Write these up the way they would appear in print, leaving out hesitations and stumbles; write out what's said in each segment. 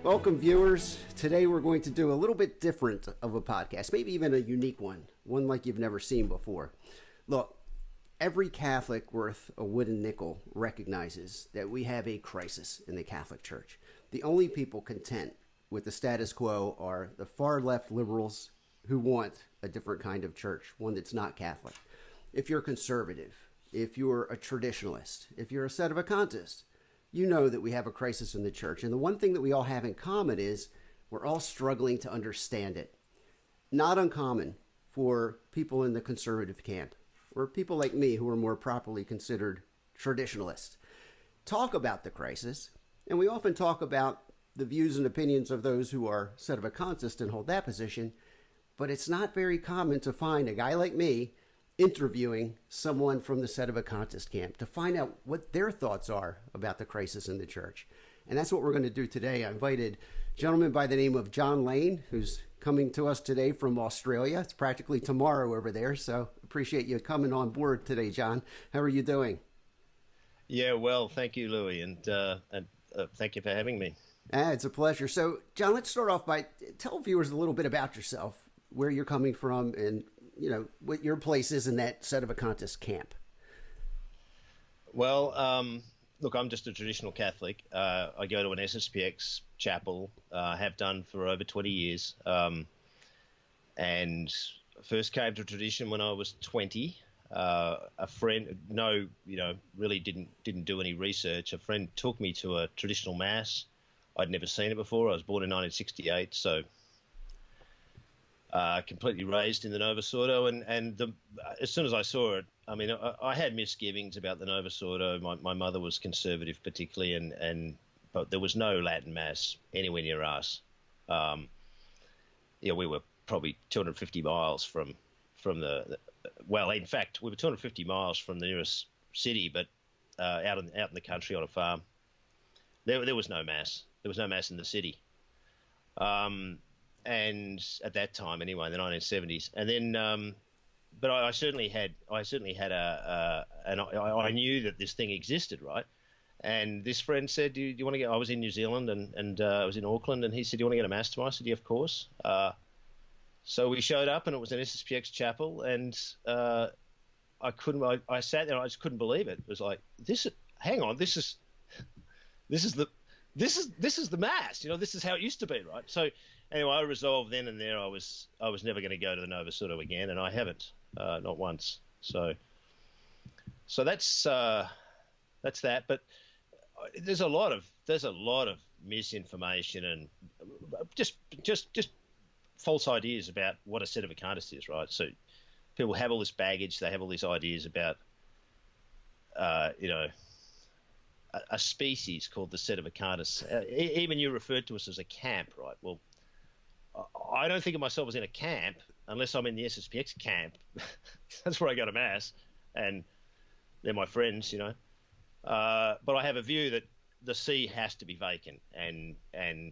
Welcome, viewers. Today we're going to do a little bit different of a podcast, maybe even a unique one like you've never seen before. Look, every Catholic worth a wooden nickel recognizes that we have a crisis in the Catholic Church. The only people content with the status quo are the far-left liberals who want a different kind of church, one that's not Catholic. If you're conservative, if you're a traditionalist, if you're a sedevacantist, you know that we have a crisis in the church. And the one thing that we all have in common is we're all struggling to understand it. Not uncommon for people in the conservative camp, or people like me who are more properly considered traditionalists, talk about the crisis. And we often talk about the views and opinions of those who are sedevacantists and hold that position. But it's not very common to find a guy like me interviewing someone from the sedevacantist camp to find out what their thoughts are about the crisis in the church. And that's what we're going to do today. I invited a gentleman by the name of John Lane, who's coming to us today from Australia. It's practically tomorrow over there, so appreciate you coming on board today, John. How are you doing? Yeah, well, thank you, Louie, and thank you for having me. It's a pleasure. So, John, let's start off by tell viewers a little bit about yourself, where you're coming from, and what your place is in that sedevacantist camp. Well, look, I'm just a traditional Catholic. I go to an SSPX chapel, have done for over 20 years, and first came to tradition when I was 20. A friend, really didn't do any research. A friend took me to a traditional mass. I'd never seen it before. I was born in 1968, so completely raised in the Novus Ordo, and as soon as I saw it, I mean, I had misgivings about the Novus Ordo. My mother was conservative, particularly, but there was no Latin Mass anywhere near us. We were probably 250 miles from in fact, we were 250 miles from the nearest city, but out in the country on a farm. There was no Mass. There was no Mass in the city. And at that time, anyway, in the 1970s, and then, but I certainly had and I knew that this thing existed, right? And this friend said, "Do you want to get?" I was in New Zealand and I was in Auckland, and he said, "Do you want to get a mass tomorrow?" I said, "Yeah, of course." So we showed up, and it was an SSPX chapel, and I sat there, and I just couldn't believe it. It was like, hang on, this is the Mass. This is how it used to be, right? So anyway, I resolved then and there I was never going to go to the Novus Ordo again, and I haven't, not once. So that's that. But there's a lot of misinformation and just false ideas about what a sedevacantist is, right? So people have all this baggage, they have all these ideas about a species called the sedevacantists. Even you referred to us as a camp, right? Well, I don't think of myself as in a camp unless I'm in the SSPX camp. That's where I go to Mass, and they're my friends, But I have a view that the see has to be vacant and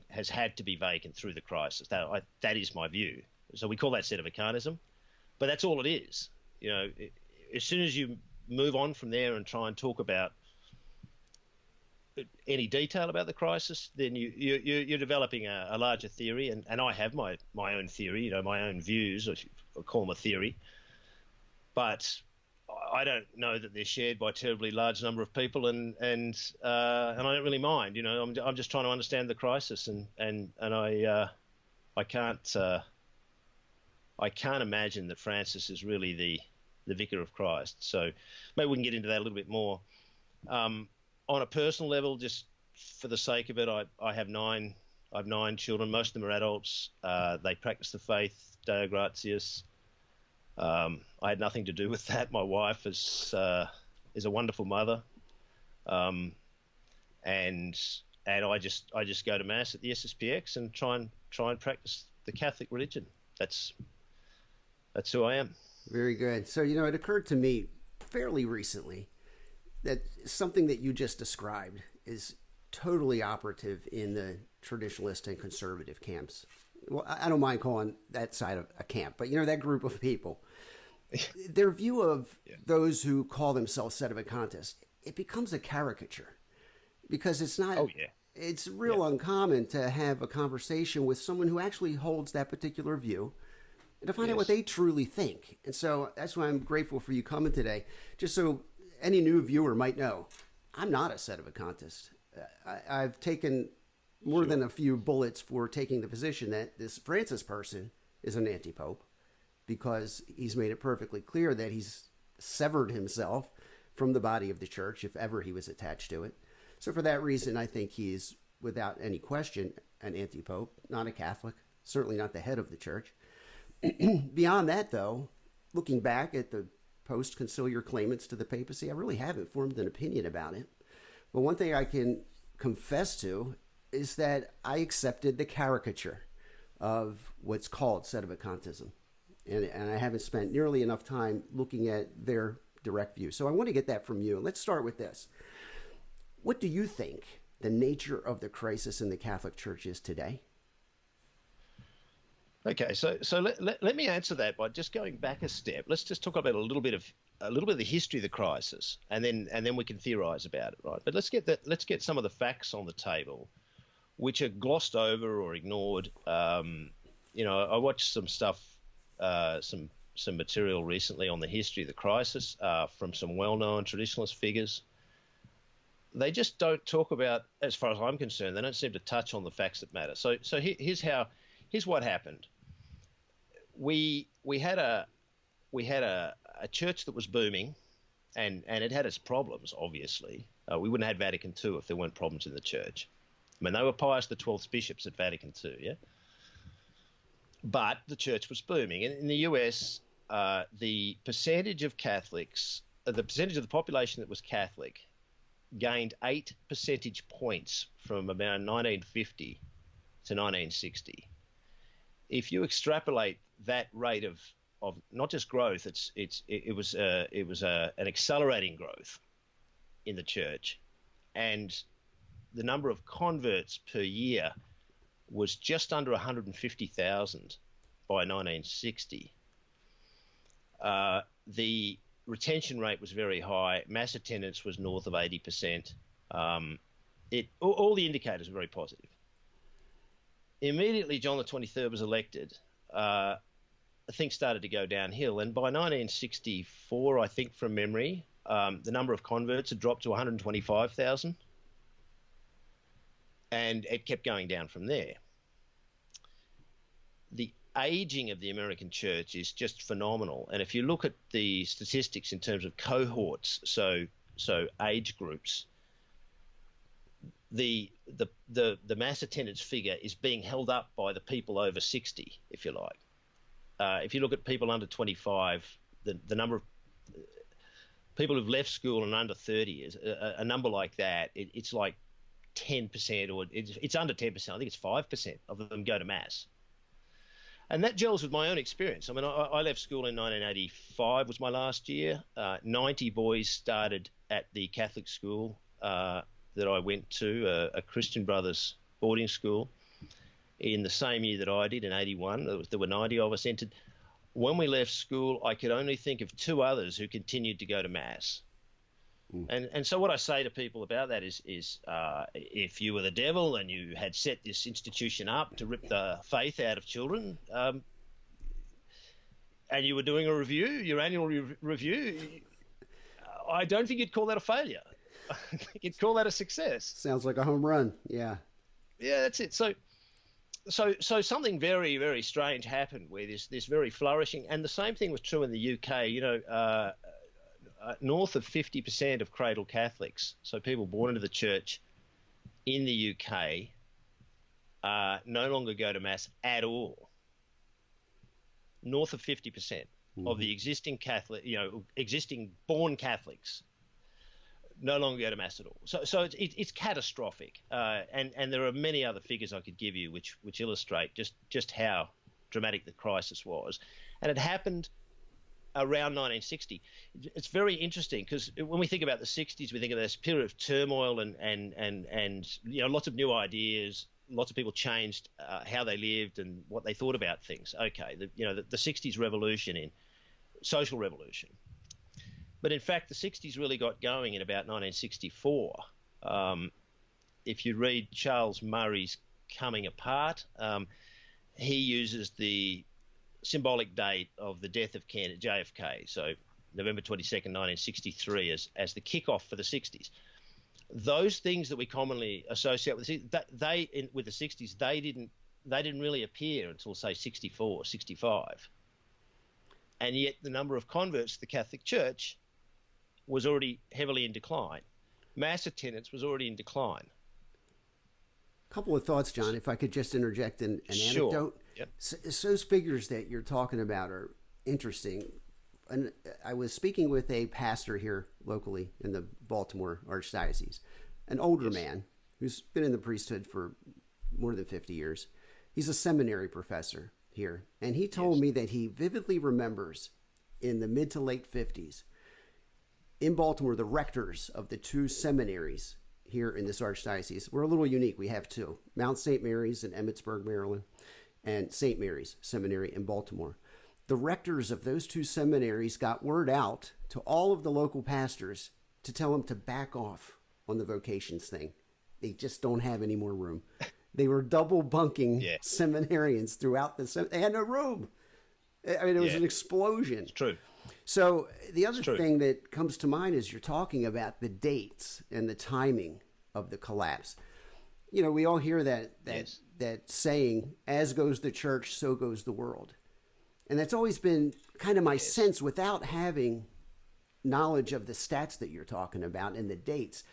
has had to be vacant through the crisis. That is my view. So we call that sedevacantism, but that's all it is. As soon as you move on from there and try and talk about any detail about the crisis, then you're developing a larger theory, and I have my own theory, my own views, or call them a theory, but I don't know that they're shared by a terribly large number of people, and I don't really mind. I'm just trying to understand the crisis, and I can't imagine that Francis is really the vicar of Christ. So maybe we can get into that a little bit more. On a personal level, just for the sake of it, I have nine children. Most of them are adults. They practice the faith, Deo Gratias. I had nothing to do with that. My wife is a wonderful mother, and I just go to Mass at the SSPX and try and practice the Catholic religion. That's who I am. Very good. So it occurred to me fairly recently that something that you just described is totally operative in the traditionalist and conservative camps. Well, I don't mind calling that side of a camp, but that group of people, their view of those who call themselves sedevacantists, it becomes a caricature because it's not. Oh yeah. it's real uncommon to have a conversation with someone who actually holds that particular view and to find out what they truly think. And so that's why I'm grateful for you coming today. Just so any new viewer might know, I'm not a sedevacantist. I've taken more than a few bullets for taking the position that this Francis person is an anti-pope, because he's made it perfectly clear that he's severed himself from the body of the church if ever he was attached to it. So for that reason, I think he's, without any question, an anti-pope, not a Catholic, certainly not the head of the church. Beyond that, though, looking back at the post-conciliar claimants to the papacy, I really haven't formed an opinion about it. But one thing I can confess to is that I accepted the caricature of what's called sedevacantism. And I haven't spent nearly enough time looking at their direct view. So I want to get that from you. And let's start with this. What do you think the nature of the crisis in the Catholic Church is today? Okay, so let me answer that by just going back a step. Let's just talk about a little bit of the history of the crisis, and then we can theorize about it, right? But let's get some of the facts on the table, which are glossed over or ignored. I watched some stuff, some material recently on the history of the crisis from some well-known traditionalist figures. They just don't talk about, as far as I'm concerned, they don't seem to touch on the facts that matter. So here's what happened. We had a church that was booming, and it had its problems. Obviously, we wouldn't have had Vatican II if there weren't problems in the church. I mean, they were Pius XII's bishops at Vatican II, yeah. But the church was booming, and in the US, the percentage of Catholics, the percentage of the population that was Catholic, gained 8 percentage points from about 1950 to 1960. If you extrapolate that rate of not just growth, it was an accelerating growth in the church, and the number of converts per year was just under 150,000 by 1960. The retention rate was very high. Mass attendance was north of 80%. All the indicators were very positive. Immediately, John the 23rd was elected. Things started to go downhill, and by 1964, I think from memory, the number of converts had dropped to 125,000, and it kept going down from there. The aging of the American church is just phenomenal, and if you look at the statistics in terms of cohorts, so age groups, the mass attendance figure is being held up by the people over 60, if you like. If you look at people under 25, the number of people who've left school and under 30 is a number like that. It's like 10%, or it's under 10%. I think it's 5% of them go to mass. And that gels with my own experience. I mean, I left school in 1985 was my last year. 90 boys started at the Catholic school that I went to, a Christian Brothers boarding school, in the same year that I did, in 81. There were 90 of us entered. When we left school, I could only think of 2 others who continued to go to mass. And so what I say to people about that is if you were the devil and you had set this institution up to rip the faith out of children, and you were doing a review, your annual review, I don't think you'd call that a failure. I think you'd call that a success. Sounds like a home run. Yeah. Yeah, that's it. So something very, very strange happened where this very flourishing, and the same thing was true in the UK. North of 50% of cradle Catholics, so people born into the church in the UK, no longer go to mass at all. North of 50% of the existing Catholic, existing born Catholics, no longer go to mass at all. So it's catastrophic, and there are many other figures I could give you which illustrate just how dramatic the crisis was, and it happened around 1960. It's very interesting because when we think about the 60s, we think of this period of turmoil and lots of new ideas. Lots of people changed how they lived and what they thought about things. Okay, the 60s revolution in social revolution. But in fact, the 60s really got going in about 1964. if you read Charles Murray's Coming Apart, he uses the symbolic date of the death of JFK, so November 22nd, 1963, as the kickoff for the 60s. Those things that we commonly associate with with the 60s, they didn't really appear until, say, 64, 65. And yet the number of converts to the Catholic Church was already heavily in decline. Mass attendance was already in decline. A couple of thoughts, John, if I could just interject an Sure. anecdote. Yep. So those figures that you're talking about are interesting. And I was speaking with a pastor here locally in the Baltimore Archdiocese, an older man who's been in the priesthood for more than 50 years. He's a seminary professor here. And he told me that he vividly remembers in the mid to late 50s in Baltimore, the rectors of the two seminaries here in this archdiocese. We're a little unique. We have two, Mount St. Mary's in Emmitsburg, Maryland, and St. Mary's Seminary in Baltimore. The rectors of those two seminaries got word out to all of the local pastors to tell them to back off on the vocations thing. They just don't have any more room. They were double bunking seminarians throughout they had no room. I mean, it was an explosion. It's true. So the other thing that comes to mind is you're talking about the dates and the timing of the collapse. You know, we all hear that saying, as goes the church, so goes the world. And that's always been kind of my sense without having knowledge of the stats that you're talking about and the dates,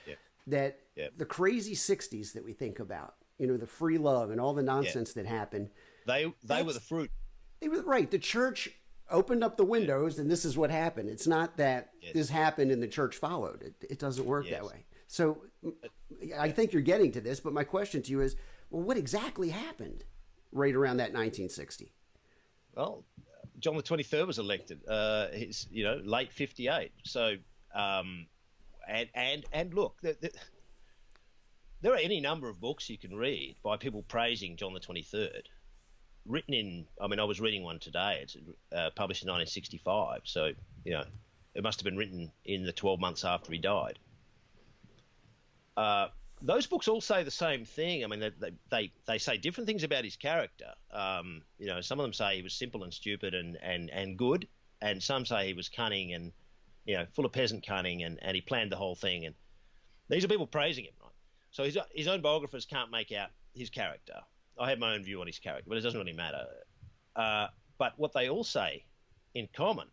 that the crazy 60s that we think about, you know, the free love and all the nonsense that happened. They were the fruit. They were right. The church opened up the windows and this is what happened. It's not that this happened and the church followed. It doesn't work that way. So I think you're getting to this, but my question to you is, well, what exactly happened right around that 1960? Well, John the 23rd was elected. He's late 58. So and look, there are any number of books you can read by people praising John the 23rd. Written in, I mean, I was reading one today. It's published in 1965. So it must have been written in the 12 months after he died. Those books all say the same thing. I mean, they say different things about his character. Some of them say he was simple and stupid and good, and some say he was cunning and full of peasant cunning and he planned the whole thing. And these are people praising him, right? So his own biographers can't make out his character. I have my own view on his character, but it doesn't really matter. But what they all say in common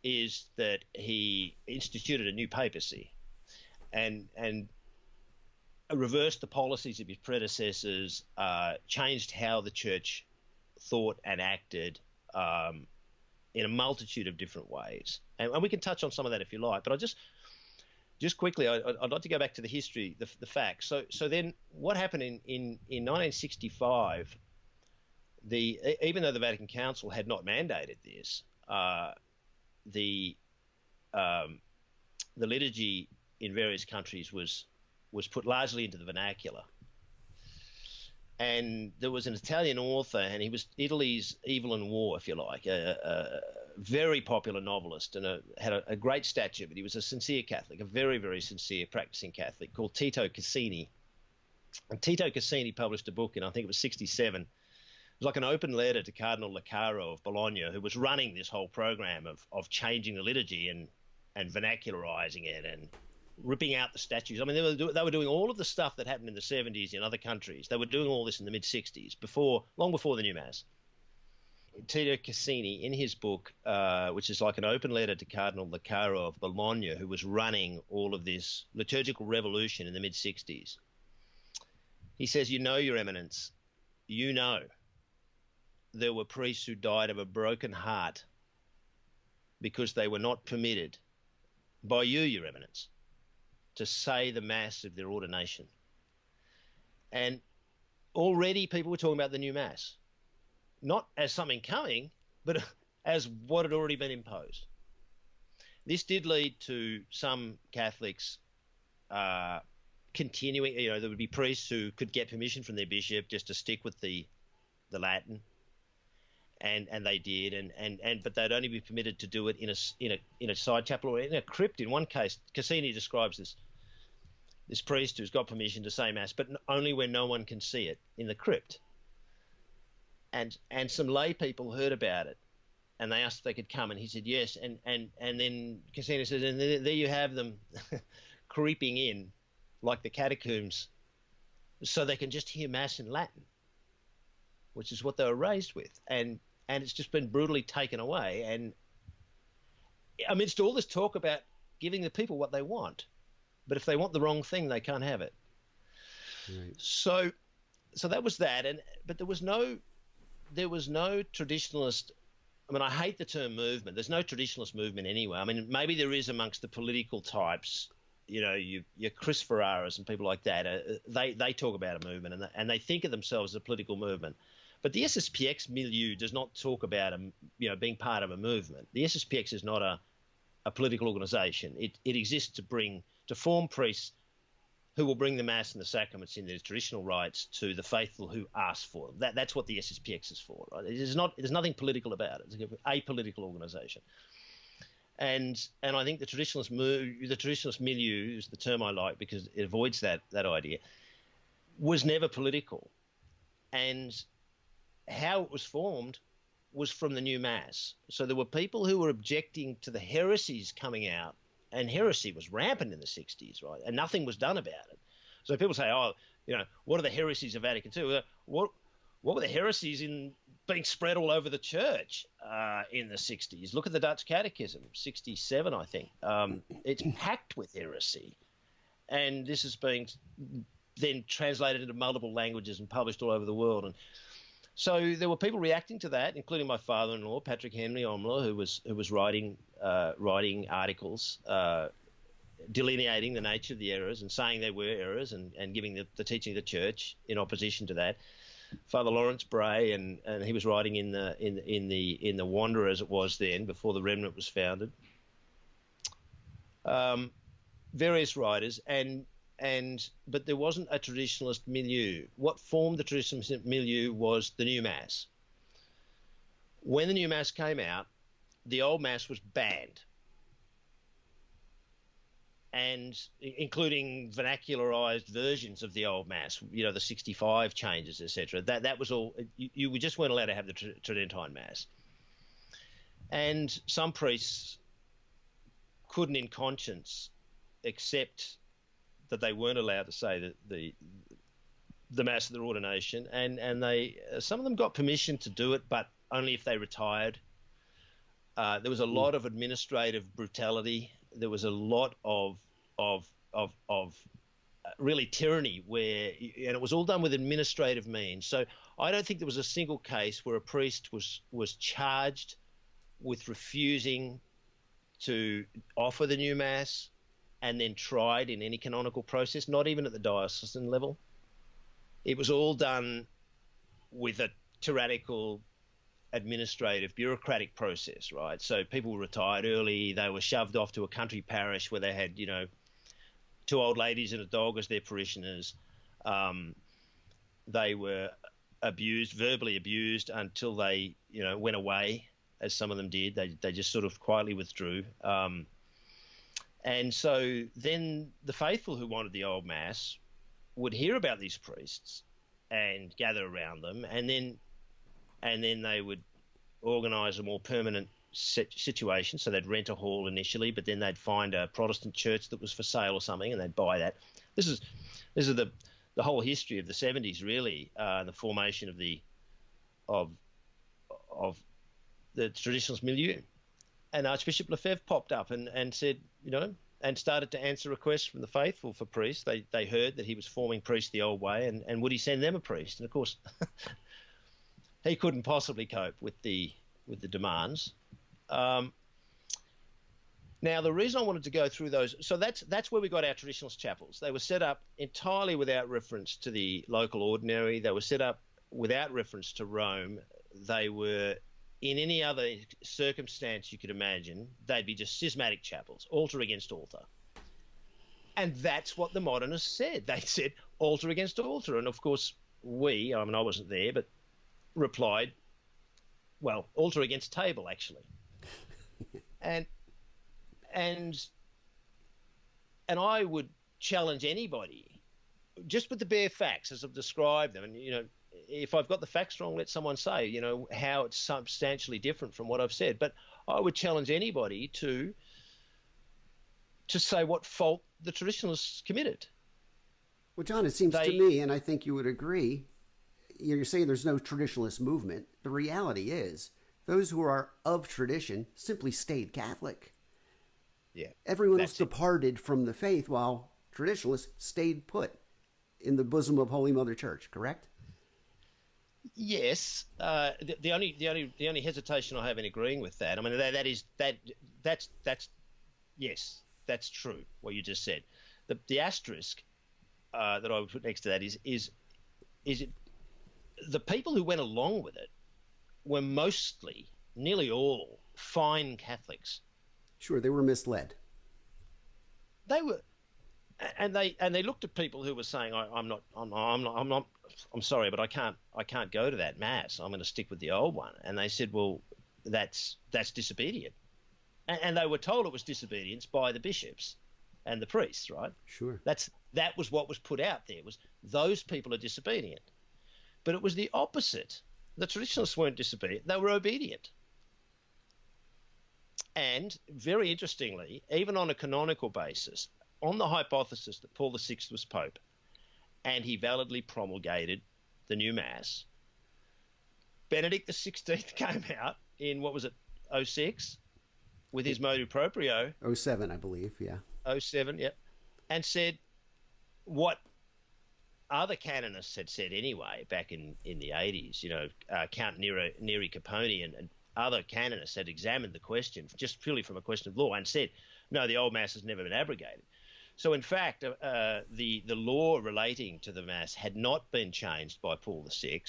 is that he instituted a new papacy and reversed the policies of his predecessors, changed how the church thought and acted in a multitude of different ways. And we can touch on some of that if you like, but just quickly, I'd like to go back to the history, the facts. So then what happened in 1965, even though the Vatican Council had not mandated this, the liturgy in various countries was put largely into the vernacular. And there was an Italian author, and he was Italy's Evil and War, if you like, a very popular novelist, and had a great stature, but he was a sincere Catholic, a very, very sincere practicing Catholic, called Tito Cassini. And Tito Cassini published a book in, I think it was 1967. It was like an open letter to Cardinal Leccaro of Bologna, who was running this whole program of changing the liturgy and vernacularizing it and ripping out the statues. I mean, they were doing all of the stuff that happened in the 70s in other countries. They were doing all this in the mid-60s, long before the new Mass. Tito Cassini, in his book, which is like an open letter to Cardinal Leccaro of Bologna, who was running all of this liturgical revolution in the mid-60s, he says, Your Eminence, there were priests who died of a broken heart because they were not permitted by you, Your Eminence, to say the Mass of their ordination. And already people were talking about the new Mass, not as something coming, but as what had already been imposed. This did lead to some Catholics continuing, there would be priests who could get permission from their bishop just to stick with the Latin, and they did, but they'd only be permitted to do it in a side chapel or in a crypt. In one case, Cassini describes this priest who's got permission to say mass, but only when no one can see it in the crypt. And some lay people heard about it, and they asked if they could come, and he said yes. And then Cassandra says, and there you have them creeping in like the catacombs, so they can just hear mass in Latin, which is what they were raised with, and it's just been brutally taken away. And amidst all this talk about giving the people what they want, but if they want the wrong thing, they can't have it. Right. So that was that, but there was no traditionalist. I mean, I hate the term movement. There's no traditionalist movement anyway. I mean, maybe there is amongst the political types, your Chris Ferraras and people like that. They talk about a movement, and they think of themselves as a political movement. But the SSPX milieu does not talk about being part of a movement. The SSPX is not a political organisation. It exists to form priests who will bring the Mass and the sacraments in their traditional rites to the faithful who ask for them. That's what the SSPX is for. Right? There's nothing political about it. It's a apolitical organisation. And I think the traditionalist milieu is the term I like because it avoids that idea, was never political. And how it was formed was from the new Mass. So there were people who were objecting to the heresies coming out, and heresy was rampant in the 60s, right? And nothing was done about it. So people say, what are the heresies of Vatican II? What were the heresies in being spread all over the church in the 60s? Look at the Dutch Catechism, 67, I think. It's packed with heresy. And this is being then translated into multiple languages and published all over the world. And so there were people reacting to that, including my father-in-law, Patrick Henry Omler, who was writing articles delineating the nature of the errors and saying there were errors and giving the teaching of the church in opposition to that. Father Lawrence Bray, and he was writing in the Wanderer, as it was then, before the Remnant was founded. Various writers, but there wasn't a traditionalist milieu. What formed the traditionalist milieu was the new Mass. When the new Mass came out, the old Mass was banned, and including vernacularized versions of the old Mass, the 65 changes, etc. That was all. You just weren't allowed to have the Tridentine Mass, and some priests couldn't, in conscience, accept that they weren't allowed to say that the Mass of their ordination, and some of them got permission to do it, but only if they retired. There was a lot of administrative brutality. There was a lot of really tyranny and it was all done with administrative means. So I don't think there was a single case where a priest was charged with refusing to offer the new Mass and then tried in any canonical process, not even at the diocesan level. It was all done with a tyrannical administrative bureaucratic process, right? So people retired early. They were shoved off to a country parish where they had, two old ladies and a dog as their parishioners. They were verbally abused until they, went away, as some of them did. They just sort of quietly withdrew. And so then the faithful who wanted the old Mass would hear about these priests and gather around them, and then they would organise a more permanent situation. So they'd rent a hall initially, but then they'd find a Protestant church that was for sale or something, and they'd buy that. This is the whole history of the 70s, really, the formation of the traditionalist milieu. And Archbishop Lefebvre popped up and said, and started to answer requests from the faithful for priests. They heard that he was forming priests the old way, and would he send them a priest? And of course, he couldn't possibly cope with the demands. Now, the reason I wanted to go through those, so that's where we got our traditionalist chapels. They were set up entirely without reference to the local ordinary. They were set up without reference to Rome. They were, in any other circumstance you could imagine, they'd be just schismatic chapels, altar against altar. And that's what the modernists said. They said altar against altar. And of course, I wasn't there, but replied, well, altar against table, actually. And I would challenge anybody just with the bare facts as I've described them. And, if I've got the facts wrong, let someone say, how it's substantially different from what I've said. But I would challenge anybody to say what fault the traditionalists committed. Well, John, it seems to me, and I think you would agree, you're saying there's no traditionalist movement. The reality is those who are of tradition simply stayed Catholic. Yeah. Everyone else departed from the faith while traditionalists stayed put in the bosom of Holy Mother Church, correct? Yes. The only hesitation I have in agreeing with that, I mean, that's yes, that's true, what you just said. The asterisk that I would put next to that is it the people who went along with it were mostly, nearly all, fine Catholics. Sure, they were misled. They were, and they looked at people who were saying, I'm sorry, but I can't go to that mass. I'm going to stick with the old one. And they said, well, that's disobedient. And they were told it was disobedience by the bishops and the priests, right? Sure. That was what was put out there, was those people are disobedient. But it was the opposite. The traditionalists weren't disobedient. They were obedient. And very interestingly, even on a canonical basis, on the hypothesis that Paul VI was Pope and he validly promulgated the new Mass, Benedict XVI came out in, what was it, 06, with his motu proprio. 07, I believe, yeah. 07, yep. And said what other canonists had said anyway back in the 80s, Count Neri Caponi and other canonists had examined the question just purely from a question of law and said, no, the old Mass has never been abrogated. So, in fact, the law relating to the Mass had not been changed by Paul VI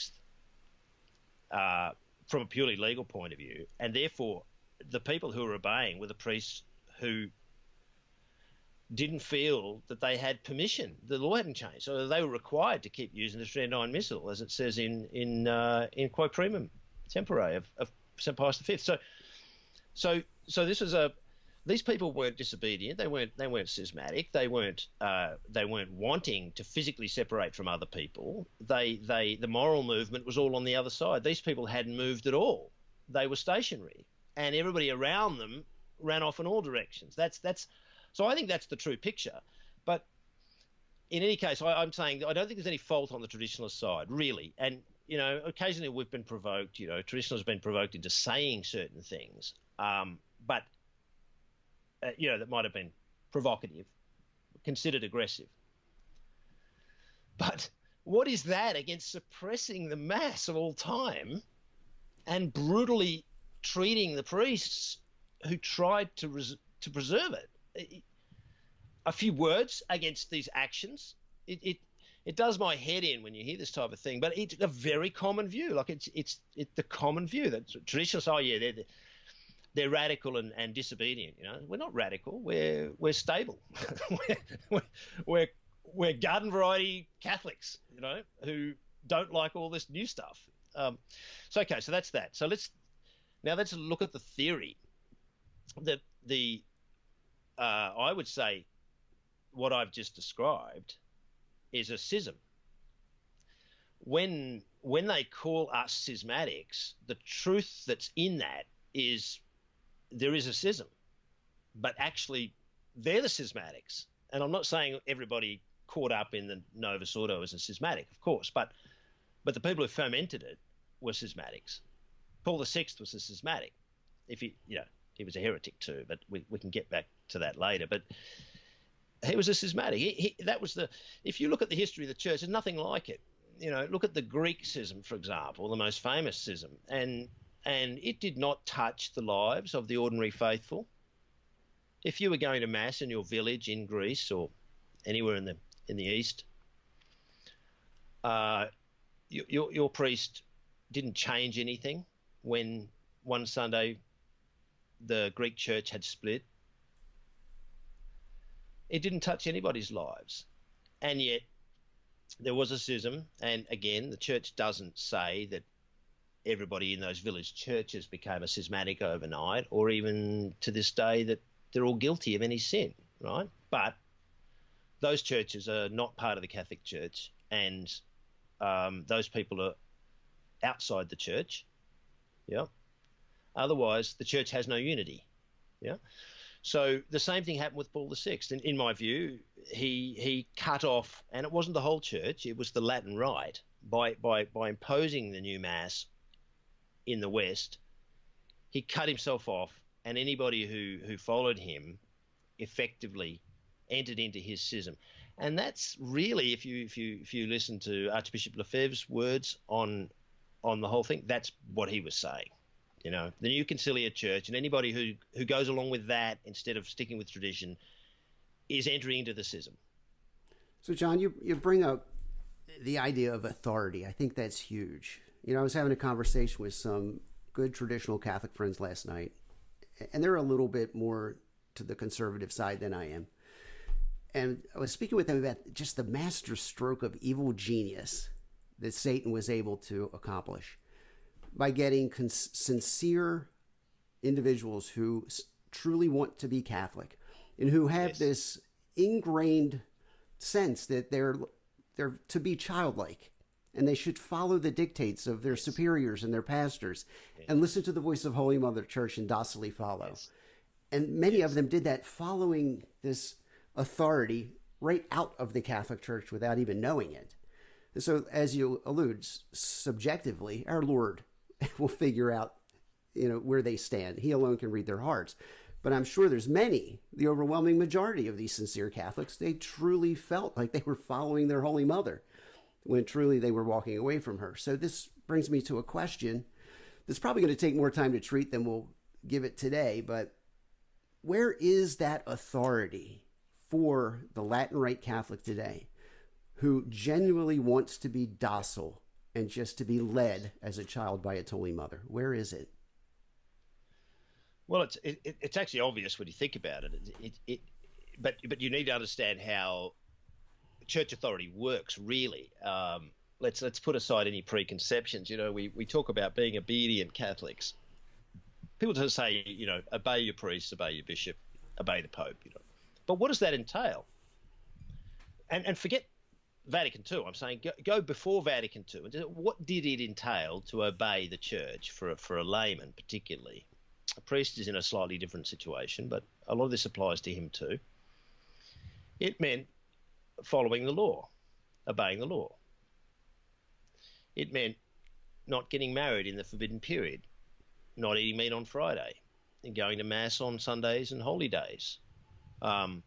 from a purely legal point of view, and therefore the people who were obeying were the priests who didn't feel that they had permission. The law hadn't changed, so they were required to keep using the Tridentine Missal, as it says in Quo Primum Tempore of St. Pius V. So this was these people weren't disobedient. They weren't schismatic. They weren't wanting to physically separate from other people. The moral movement was all on the other side. These people hadn't moved at all. They were stationary, and everybody around them ran off in all directions. So I think that's the true picture. But in any case, I'm saying I don't think there's any fault on the traditionalist side, really. And occasionally we've been provoked. Traditionalists have been provoked into saying certain things, but that might have been provocative, considered aggressive. But what is that against suppressing the Mass of all time and brutally treating the priests who tried to preserve it? A few words against these actions, it does my head in when you hear this type of thing. But it's a very common view. Like it's the common view that traditionalists, they're radical and disobedient. We're not radical. We're stable. we're garden variety Catholics. Who don't like all this new stuff. So that's that. So let's look at the theory. That I would say what I've just described is a schism. When they call us schismatics, the truth that's in that is there is a schism, but actually they're the schismatics. And I'm not saying everybody caught up in the Novus Ordo is a schismatic, of course, but the people who fomented it were schismatics. Paul VI was a schismatic. He was a heretic too, but we can get back to that later. But he was a schismatic. If you look at the history of the church, there's nothing like it. Look at the Greek schism, for example, the most famous schism, and it did not touch the lives of the ordinary faithful. If you were going to Mass in your village in Greece or anywhere in the East, your priest didn't change anything when one Sunday the Greek church had split. It didn't touch anybody's lives. And yet there was a schism. And again, the church doesn't say that everybody in those village churches became a schismatic overnight, or even to this day that they're all guilty of any sin, right? But those churches are not part of the Catholic Church, and those people are outside the church. Yeah. Otherwise, the church has no unity. Yeah. So the same thing happened with Paul VI. In my view, he cut off, and it wasn't the whole church; it was the Latin Rite. By imposing the new Mass in the West, he cut himself off, and anybody who followed him effectively entered into his schism. And that's really, if you listen to Archbishop Lefebvre's words on the whole thing, that's what he was saying. You know, the new conciliar church, and anybody who goes along with that instead of sticking with tradition is entering into the schism. So, John, you bring up the idea of authority. I think that's huge. You know, I was having a conversation with some good traditional Catholic friends last night, and they're a little bit more to the conservative side than I am. And I was speaking with them about just the master stroke of evil genius that Satan was able to accomplish by getting sincere individuals who truly want to be Catholic and who have this ingrained sense that they're to be childlike and they should follow the dictates of their superiors and their pastors and listen to the voice of Holy Mother Church and docilely follow. And many of them did that following this authority right out of the Catholic Church without even knowing it. And so, as you allude, subjectively, our Lord will figure out, you know, where they stand. He alone can read their hearts. But I'm sure there's many, the overwhelming majority of these sincere Catholics, they truly felt like they were following their Holy Mother when truly they were walking away from her. So this brings me to a question that's probably going to take more time to treat than we'll give it today, but where is that authority for the Latin Rite Catholic today who genuinely wants to be docile and just to be led as a child by its Holy Mother? Where is it? Well, it's actually obvious when you think about it. But you need to understand how church authority works, really. Let's put aside any preconceptions. You know, we talk about being obedient Catholics. People just say, you know, obey your priest, obey your bishop, obey the Pope. You know, but what does that entail? And forget Vatican II. I'm saying go before Vatican II. What did it entail to obey the church for a layman, particularly? A priest is in a slightly different situation, but a lot of this applies to him too. It meant following the law, obeying the law. It meant not getting married in the forbidden period, not eating meat on Friday, and going to Mass on Sundays and holy days. Going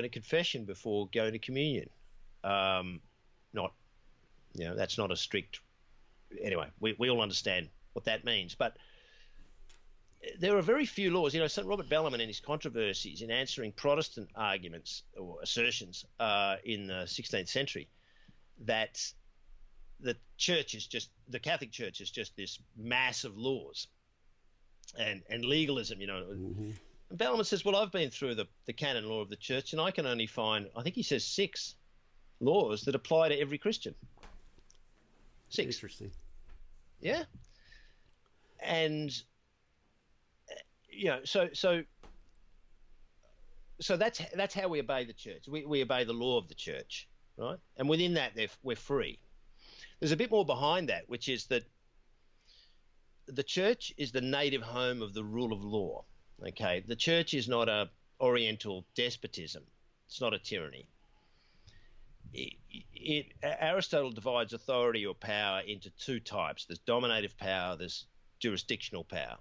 to confession before going to communion. Not, you know, that's not a strict. Anyway, we all understand what that means, but there are very few laws. You know, St. Robert Bellarmine in his Controversies, in answering Protestant arguments or assertions in the 16th century, that the Catholic Church is just this mass of laws and legalism. You know. Mm-hmm. Bellarmine says, well, I've been through the canon law of the church, and I can only find, I think he says 6 laws that apply to every Christian. 6. Interesting. Yeah. And, you know, so that's how we obey the church. We obey the law of the church, right? And within that, we're free. There's a bit more behind that, which is that the church is the native home of the rule of law. Okay, the church is not a oriental despotism. It's not a tyranny. Aristotle divides authority or power into 2 types. There's dominative power, there's jurisdictional power.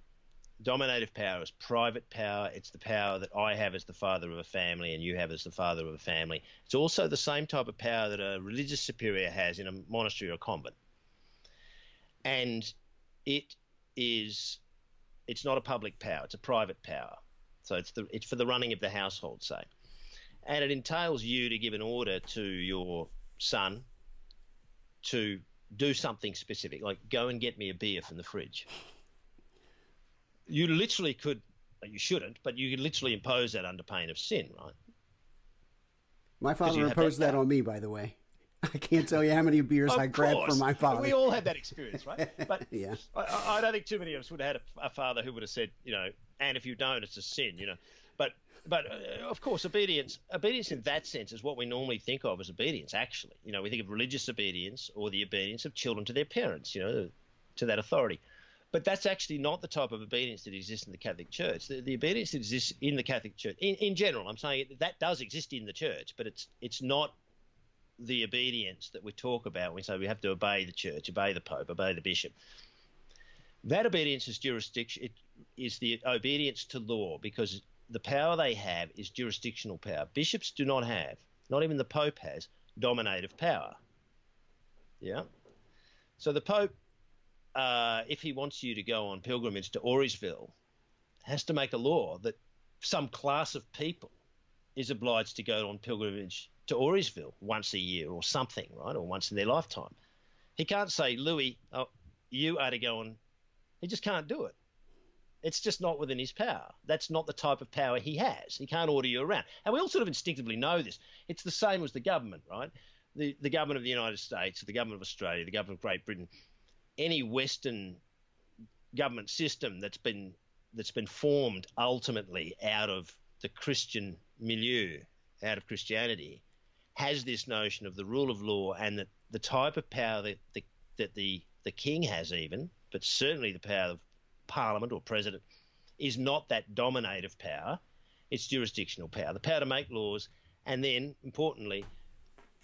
Dominative power is private power. It's the power that I have as the father of a family and you have as the father of a family. It's also the same type of power that a religious superior has in a monastery or a convent. And it's not a public power, it's a private power. So it's for the running of the household, say. And it entails you to give an order to your son to do something specific, like go and get me a beer from the fridge. You literally could, you shouldn't, but you could literally impose that under pain of sin, right? My father imposed that on me, by the way. I can't tell you how many beers I grabbed from my father. We all had that experience, right? But yeah. I don't think too many of us would have had a father who would have said, you know, and if you don't, it's a sin, you know. But of course, obedience in that sense is what we normally think of as obedience. Actually, we think of religious obedience or the obedience of children to their parents, to that authority. But that's actually not the type of obedience that exists in the Catholic Church. The obedience that exists in the Catholic Church, in general, I'm saying that does exist in the Church, but it's not the obedience that we talk about when we say we have to obey the Church, obey the Pope, obey the Bishop. That obedience is jurisdiction. It is the obedience to law, because the power they have is jurisdictional power. Bishops do not have, not even the Pope has, dominative power. Yeah. So the Pope, if he wants you to go on pilgrimage to Aurysville, has to make a law that some class of people is obliged to go on pilgrimage to Aurysville once a year or something, right, or once in their lifetime. He can't say, Louis, you are to go on. He just can't do it. It's just not within his power. That's not the type of power he has. He can't order you around. And we all sort of instinctively know this. It's the same as the government, right? The government of the United States, the government of Australia, the government of Great Britain, any Western government system that's been formed ultimately out of the Christian milieu, out of Christianity, has this notion of the rule of law, and that the type of power that the king has, even, but certainly the power of Parliament or President, is not that dominative power. It's jurisdictional power, the power to make laws and then, importantly,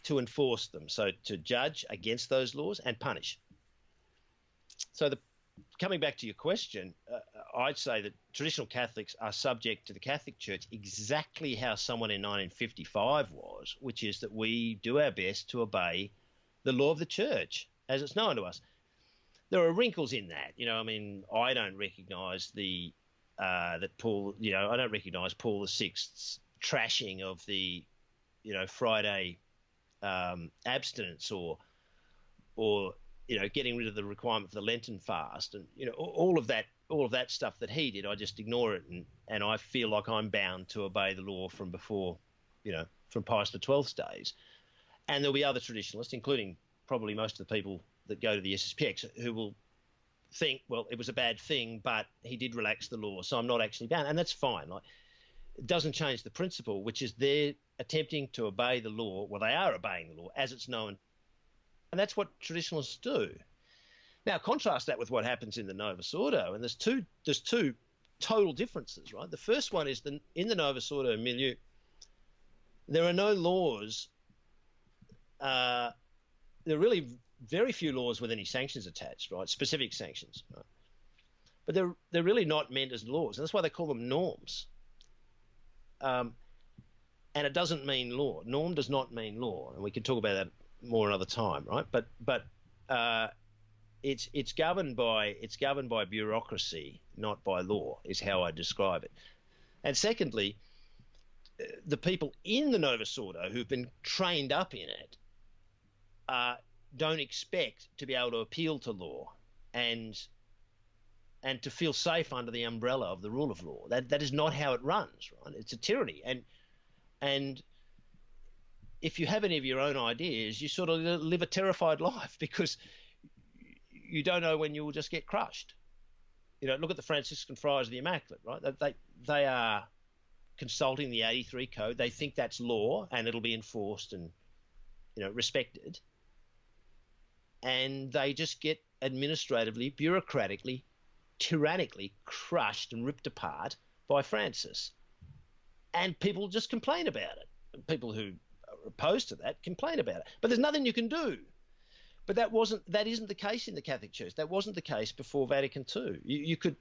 to enforce them. So to judge against those laws and punish. So coming back to your question, I'd say that traditional Catholics are subject to the Catholic Church exactly how someone in 1955 was, which is that we do our best to obey the law of the Church as it's known to us. There are wrinkles in that, I don't recognise that Paul, I don't recognise Paul VI's trashing of the, Friday abstinence or getting rid of the requirement for the Lenten fast, and all of that stuff that he did. I just ignore it, and I feel like I'm bound to obey the law from before, from Pius XII's days. And there'll be other traditionalists, including probably most of the people that go to the SSPX, who will think, well, it was a bad thing, but he did relax the law, so I'm not actually bound, and that's fine. It doesn't change the principle, which is they're attempting to obey the law. Well, they are obeying the law as it's known, and that's what traditionalists do. Now, contrast that with what happens in the Novus Ordo, and there's two total differences, right? The first one is in the Novus Ordo milieu, there are no laws. There are really very few laws with any sanctions attached, right? Specific sanctions, right? But they're really not meant as laws, and that's why they call them norms. And it doesn't mean law. Norm does not mean law, and we can talk about that more another time, right? But it's governed by bureaucracy, not by law, is how I describe it. And secondly, the people in the Novus Ordo who've been trained up in it don't expect to be able to appeal to law and to feel safe under the umbrella of the rule of law. That is not how it runs, right? It's a tyranny. And if you have any of your own ideas, you sort of live a terrified life because you don't know when you will just get crushed. Look at the Franciscan Friars of the Immaculate, right? They are consulting the 83 Code. They think that's law and it'll be enforced and, respected. And they just get administratively, bureaucratically, tyrannically crushed and ripped apart by Francis. And people just complain about it. And people who are opposed to that complain about it. But there's nothing you can do. But that isn't the case in the Catholic Church. That wasn't the case before Vatican II. You could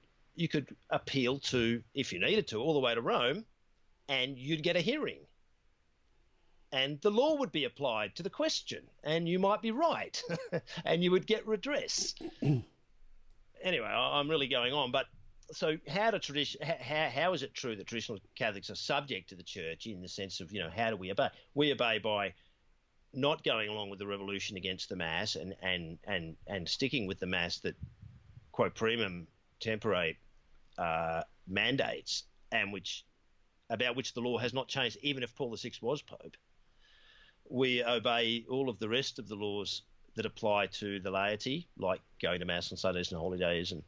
appeal to, if you needed to, all the way to Rome, and you'd get a hearing. And the law would be applied to the question, and you might be right, and you would get redress. Anyway, I'm really going on. But so how is it true that traditional Catholics are subject to the Church in the sense of, how do we obey? We obey by not going along with the revolution against the Mass and sticking with the Mass that quo primum tempore mandates, and about which the law has not changed, even if Paul VI was Pope. We obey all of the rest of the laws that apply to the laity, like going to Mass on Sundays and holidays and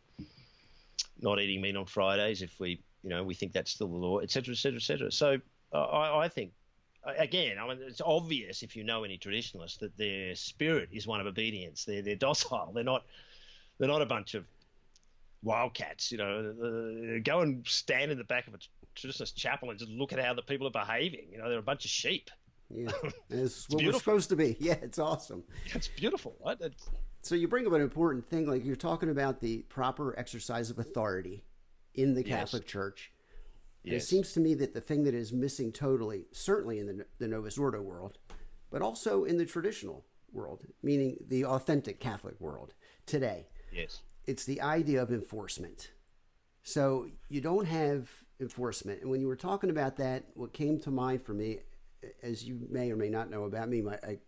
not eating meat on Fridays if we we think that's still the law, et cetera, et cetera, et cetera. So I think, again, I mean, it's obvious if you know any traditionalists that their spirit is one of obedience. They're docile. They're not a bunch of wildcats. Go and stand in the back of a traditionalist chapel and just look at how the people are behaving. They're a bunch of sheep. Yeah, it's what beautiful. we're supposed to be. Yeah, it's awesome. It's beautiful, right? So you bring up an important thing, like you're talking about the proper exercise of authority in the Catholic Church. Yes. It seems to me that the thing that is missing totally, certainly in the Novus Ordo world, but also in the traditional world, meaning the authentic Catholic world today. Yes. It's the idea of enforcement. So you don't have enforcement. And when you were talking about that, what came to mind for me, as you may or may not know about me, I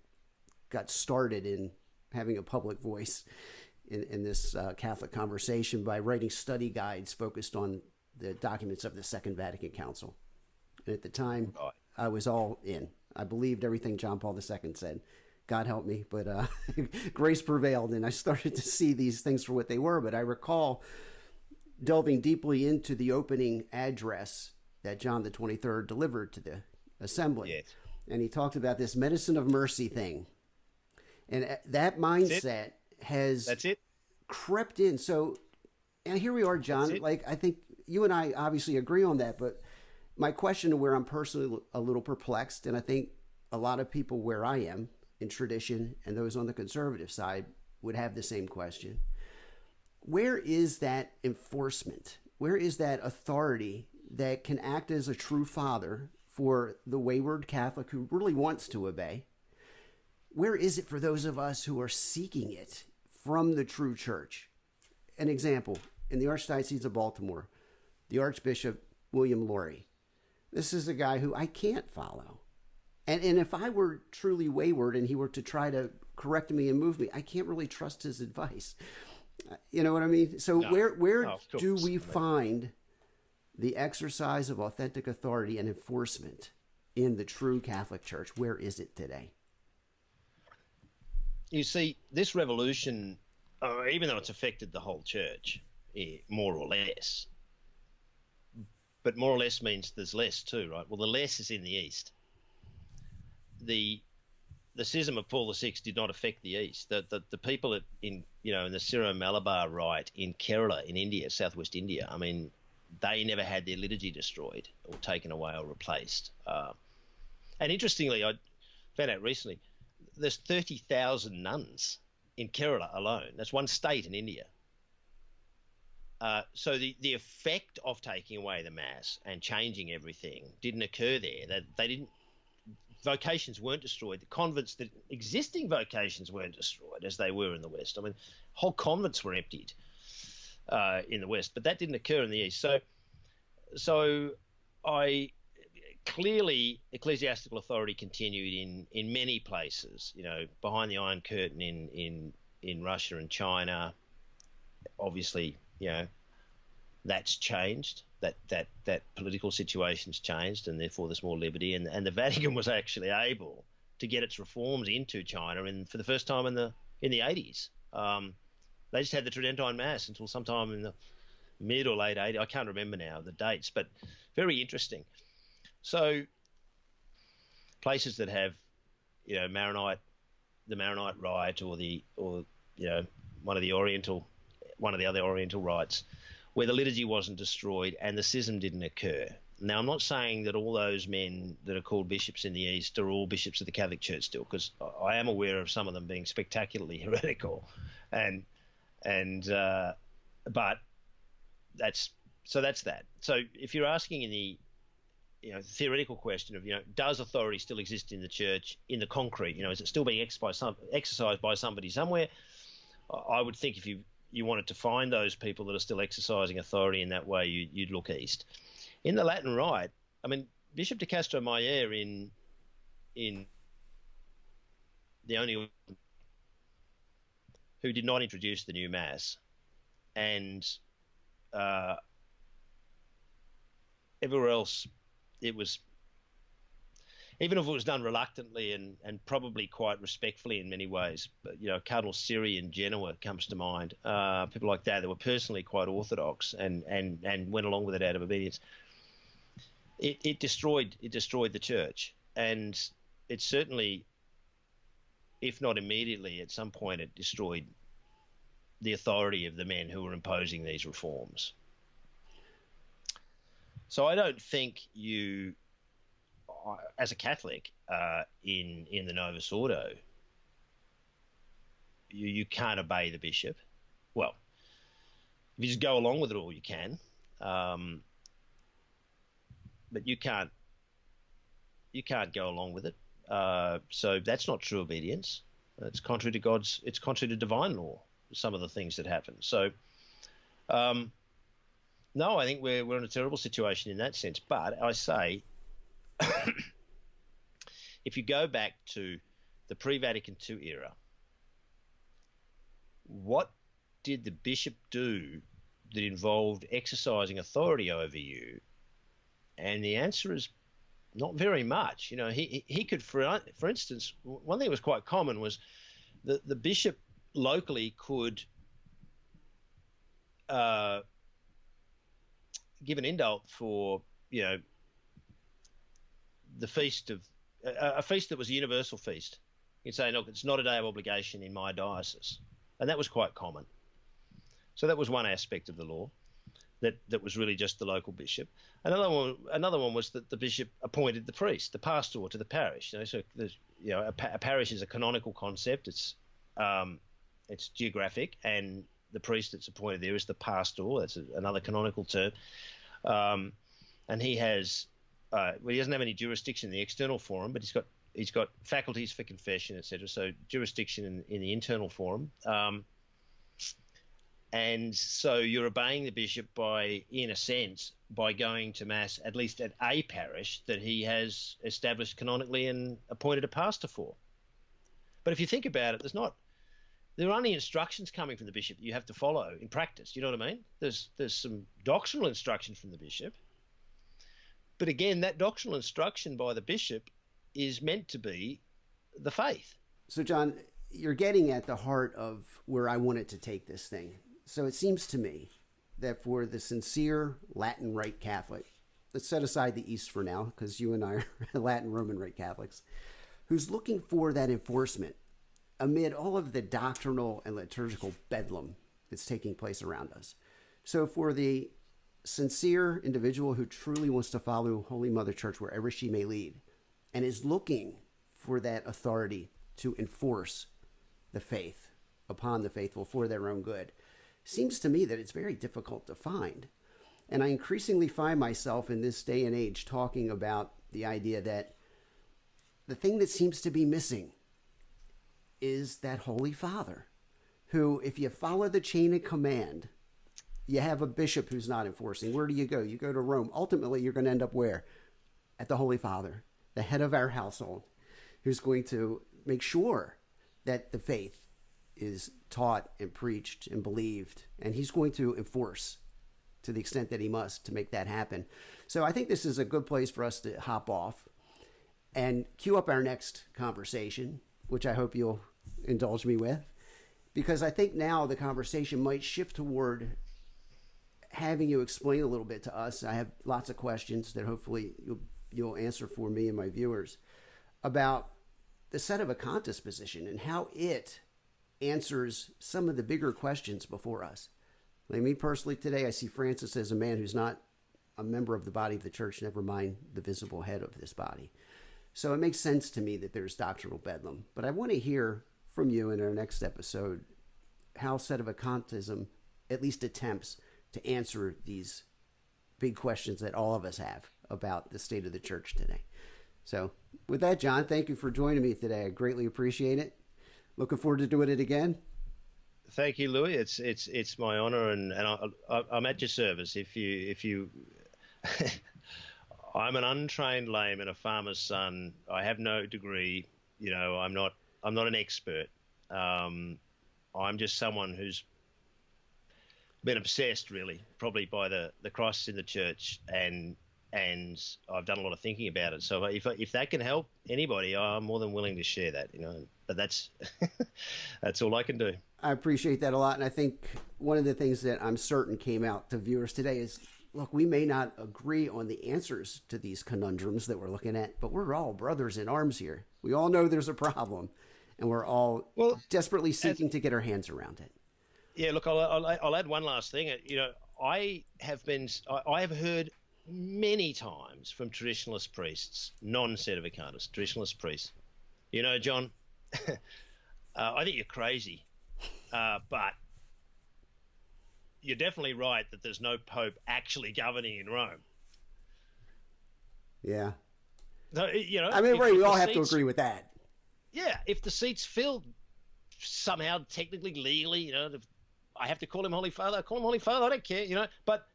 got started in having a public voice in this Catholic conversation by writing study guides focused on the documents of the Second Vatican Council. And at the time, I was all in. I believed everything John Paul II said. God help me, but grace prevailed, and I started to see these things for what they were. But I recall delving deeply into the opening address that John the 23rd delivered to the assembly. Yes. And he talked about this medicine of mercy thing. And that mindset has crept in. So, and here we are, John. Like, I think you and I obviously agree on that, but my question to where I'm personally a little perplexed, and I think a lot of people where I am in tradition and those on the conservative side would have the same question. Where is that enforcement? Where is that authority that can act as a true father for the wayward Catholic who really wants to obey? Where is it for those of us who are seeking it from the true church? An example, in the Archdiocese of Baltimore, the Archbishop William Laurie. This is a guy who I can't follow. And if I were truly wayward and he were to try to correct me and move me, I can't really trust his advice. You know what I mean? So where do we find the exercise of authentic authority and enforcement in the true Catholic Church? Where is it today? You see, this revolution, even though it's affected the whole church, more or less, but more or less means there's less too, right? Well, the less is in the East. The schism of Paul VI did not affect the East. The people in the Syro-Malabar Rite in Kerala, in India, southwest India, I mean, they never had their liturgy destroyed or taken away or replaced. And interestingly, I found out recently, there's 30,000 nuns in Kerala alone. That's one state in India. So the effect of taking away the Mass and changing everything didn't occur there. Vocations weren't destroyed. The convents, the existing vocations weren't destroyed as they were in the West. I mean, whole convents were emptied in the West, but that didn't occur in the East. So clearly ecclesiastical authority continued in many places, behind the Iron Curtain in Russia and China. Obviously, that's changed. That political situation's changed, and therefore there's more liberty. And the Vatican was actually able to get its reforms into China, and for the first time in the 80s. They just had the Tridentine Mass until sometime in the mid or late 80s. I can't remember now the dates, but very interesting. So places that have, the Maronite Rite or one of the other Oriental rites, where the liturgy wasn't destroyed and the schism didn't occur. Now, I'm not saying that all those men that are called bishops in the East are all bishops of the Catholic Church still, because I am aware of some of them being spectacularly heretical, but that's that. So if you're asking in the theoretical question of does authority still exist in the Church in the concrete? Is it still being exercised by somebody somewhere? I would think if you wanted to find those people that are still exercising authority in that way, you'd look east. In the Latin Rite, I mean, Bishop de Castro Mayer in the only who did not introduce the new Mass, and everywhere else it was even if it was done reluctantly and probably quite respectfully in many ways. But, Cardinal Siri in Genoa comes to mind. People like that were personally quite orthodox and went along with it out of obedience. It destroyed the church, and it certainly, if not immediately, at some point it destroyed the authority of the men who were imposing these reforms. So I don't think you, as a Catholic, in the Novus Ordo, you can't obey the bishop. Well, if you just go along with it all, you can, but you can't go along with it. So that's not true obedience. It's contrary to it's contrary to divine law, some of the things that happen. So, no, I think we're in a terrible situation in that sense. But I say, if you go back to the pre-Vatican II era, what did the bishop do that involved exercising authority over you? And the answer is not very much. He could, for instance, one thing that was quite common was the bishop locally could give an indult for, the feast of a feast that was a universal feast. You'd say, look, it's not a day of obligation in my diocese, and that was quite common. So that was one aspect of the law that was really just the local bishop. Another one was that the bishop appointed the priest, the pastor, to the parish. So a parish is a canonical concept. It's geographic, and the priest that's appointed there is the pastor. That's another canonical term. And he has, he doesn't have any jurisdiction in the external forum, but he's got faculties for confession, etc. So jurisdiction in the internal forum. And so you're obeying the bishop in a sense, by going to mass at least at a parish that he has established canonically and appointed a pastor for. But if you think about it, there are only instructions coming from the bishop that you have to follow in practice. You know what I mean? There's some doctrinal instruction from the bishop. But again, that doctrinal instruction by the bishop is meant to be the faith. So, John, you're getting at the heart of where I wanted to take this thing. So it seems to me that for the sincere Latin Rite Catholic, let's set aside the East for now, because you and I are Latin Roman Rite Catholics, who's looking for that enforcement amid all of the doctrinal and liturgical bedlam that's taking place around us. So for the sincere individual who truly wants to follow Holy Mother Church wherever she may lead, and is looking for that authority to enforce the faith upon the faithful for their own good, seems to me that it's very difficult to find. And I increasingly find myself in this day and age talking about the idea that the thing that seems to be missing is that Holy Father, who, if you follow the chain of command, you have a bishop who's not enforcing. Where do you go? You go to Rome. Ultimately, you're going to end up where? At the Holy Father, the head of our household, who's going to make sure that the faith is taught and preached and believed, and he's going to enforce to the extent that he must to make that happen. So I think this is a good place for us to hop off and cue up our next conversation, which I hope you'll indulge me with, because I think now the conversation might shift toward having you explain a little bit to us. I have lots of questions that hopefully you'll answer for me and my viewers about the sedevacantists position and how it answers some of the bigger questions before us. Like me personally today, I see Francis as a man who's not a member of the body of the church, never mind the visible head of this body. So it makes sense to me that there's doctrinal bedlam. But I want to hear from you in our next episode how sedevacantism at least attempts to answer these big questions that all of us have about the state of the church today. So with that, John, thank you for joining me today. I greatly appreciate it. Looking forward to doing it again. Thank you, Louie. It's my honor, and I'm at your service. If you I'm an untrained layman, a farmer's son. I have no degree. I'm not an expert. I'm just someone who's been obsessed, really, probably by the crisis in the church, and and I've done a lot of thinking about it. So if that can help anybody, I'm more than willing to share that. But that's that's all I can do. I appreciate that a lot, and I think one of the things that I'm certain came out to viewers today is, look, we may not agree on the answers to these conundrums that we're looking at, but we're all brothers in arms here. We all know there's a problem, and we're all desperately seeking to get our hands around it. Yeah, look, I'll add one last thing. I have heard many times from traditionalist priests, non-sedevacantists, traditionalist priests, John, I think you're crazy, but you're definitely right that there's no pope actually governing in Rome. Yeah. So, I mean, we all have to agree with that. Yeah, if the seat's filled somehow, technically, legally, I have to call him Holy Father. I call him Holy Father. I don't care, But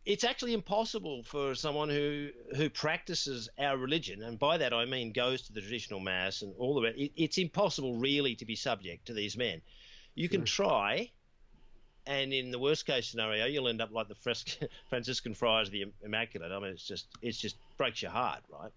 it's actually impossible for someone who practices our religion, and by that I mean goes to the traditional mass and all the rest. It's impossible really to be subject to these men. You can try, and in the worst case scenario, you'll end up like the Franciscan friars of the Immaculate. I mean, it's just breaks your heart, right?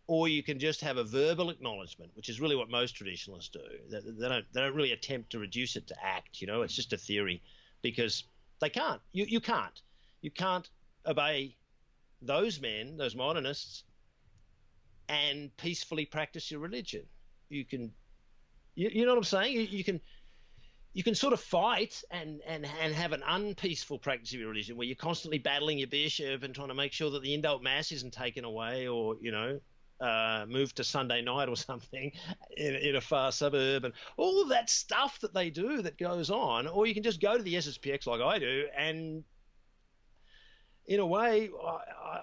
Or you can just have a verbal acknowledgement, which is really what most traditionalists do. They don't really attempt to reduce it to act. It's just a theory, because they can't. You can't. You can't obey those men, those modernists, and peacefully practice your religion. You can. You know what I'm saying? You can sort of fight and have an unpeaceful practice of your religion, where you're constantly battling your bishop and trying to make sure that the indult mass isn't taken away, or moved to Sunday night or something in a far suburb, and all of that stuff that they do that goes on. Or you can just go to the SSPX like I do, and in a way,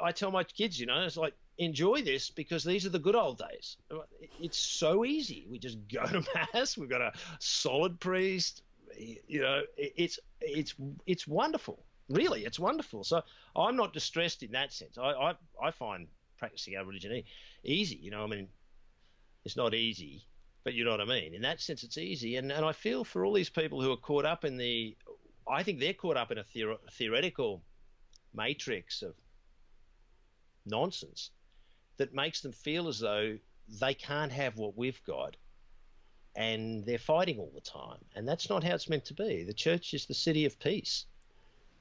I tell my kids, it's like, enjoy this, because these are the good old days. It's so easy. We just go to mass. We've got a solid priest. It's wonderful. Really, it's wonderful. So I'm not distressed in that sense. I find practicing our religion easy. I mean, it's not easy, but you know what I mean. In that sense, it's easy. And I feel for all these people who are caught up in I think they're caught up in a theoretical matrix of nonsense that makes them feel as though they can't have what we've got, and they're fighting all the time. And that's not how it's meant to be. The church is the city of peace.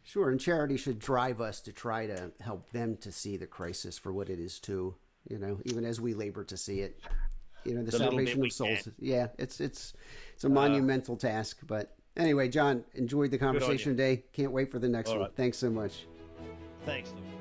Sure, and charity should drive us to try to help them to see the crisis for what it is too, even as we labor to see it. The salvation of souls. Yeah, it's a monumental task. But anyway, John, enjoyed the conversation today. Can't wait for the next one. Right. Thanks so much. Thanks, Louie.